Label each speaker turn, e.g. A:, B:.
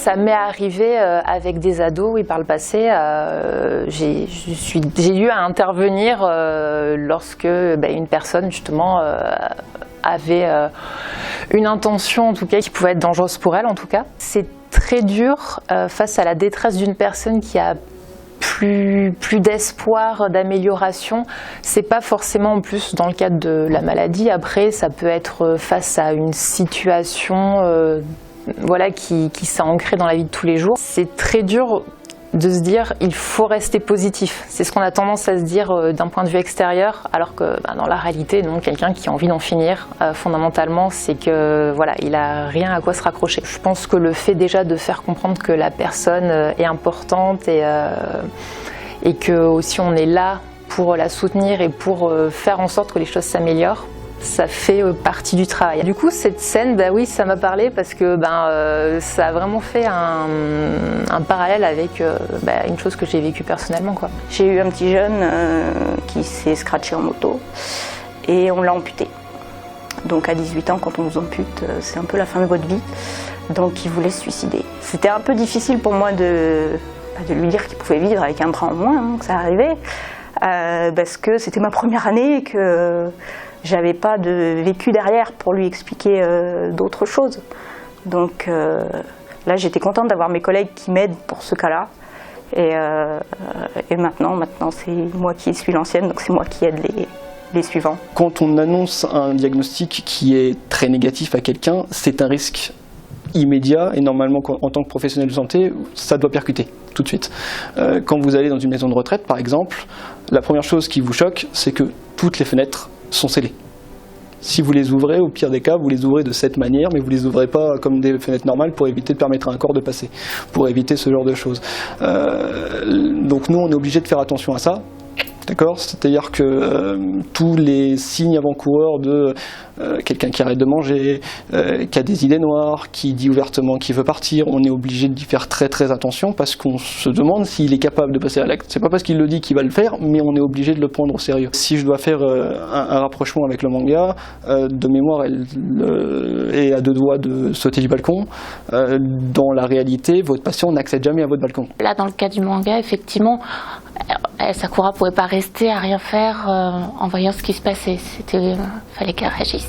A: Ça m'est arrivé avec des ados, oui, par le passé. J'ai eu à intervenir lorsque une personne, justement, avait une intention, en tout cas, qui pouvait être dangereuse pour elle, en tout cas. C'est très dur face à la détresse d'une personne qui a plus d'espoir d'amélioration. C'est pas forcément en plus dans le cadre de la maladie. Après, ça peut être face à une situation qui s'est ancrée dans la vie de tous les jours. C'est très dur de se dire il faut rester positif. C'est ce qu'on a tendance à se dire d'un point de vue extérieur, alors que dans la réalité, non, quelqu'un qui a envie d'en finir, fondamentalement, c'est que il a rien à quoi se raccrocher. Je pense que le fait déjà de faire comprendre que la personne est importante et que aussi on est là pour la soutenir et pour faire en sorte que les choses s'améliorent, ça fait partie du travail. Du coup, cette scène, oui, ça m'a parlé parce que ça a vraiment fait un parallèle avec une chose que j'ai vécue personnellement, quoi.
B: J'ai eu un petit jeune qui s'est scratché en moto et on l'a amputé. Donc à 18 ans, quand on vous ampute, c'est un peu la fin de votre vie. Donc il voulait se suicider. C'était un peu difficile pour moi de lui dire qu'il pouvait vivre avec un bras en moins, que ça arrivait, parce que c'était ma première année et que j'avais pas de vécu derrière pour lui expliquer d'autres choses. Donc là, j'étais contente d'avoir mes collègues qui m'aident pour ce cas-là. Et maintenant c'est moi qui suis l'ancienne, donc c'est moi qui aide les suivants.
C: Quand on annonce un diagnostic qui est très négatif à quelqu'un, c'est un risque immédiat et normalement en tant que professionnel de santé, ça doit percuter tout de suite. Quand vous allez dans une maison de retraite par exemple, la première chose qui vous choque, c'est que toutes les fenêtres sont scellées. Si vous les ouvrez, au pire des cas, vous les ouvrez de cette manière, mais vous ne les ouvrez pas comme des fenêtres normales pour éviter de permettre à un corps de passer, pour éviter ce genre de choses. Donc nous, on est obligé de faire attention à ça. D'accord, c'est-à-dire que tous les signes avant-coureurs de quelqu'un qui arrête de manger, qui a des idées noires, qui dit ouvertement qu'il veut partir, on est obligé d'y faire très très attention parce qu'on se demande s'il est capable de passer à l'acte. C'est pas parce qu'il le dit qu'il va le faire, mais on est obligé de le prendre au sérieux. Si je dois faire un rapprochement avec le manga, de mémoire, elle est à 2 doigts de sauter du balcon. Dans la réalité, votre patient n'accède jamais à votre balcon.
D: Là, dans le cas du manga, effectivement, Sakura pouvait pas rester à rien faire en voyant ce qui se passait. Fallait qu'elle réagisse.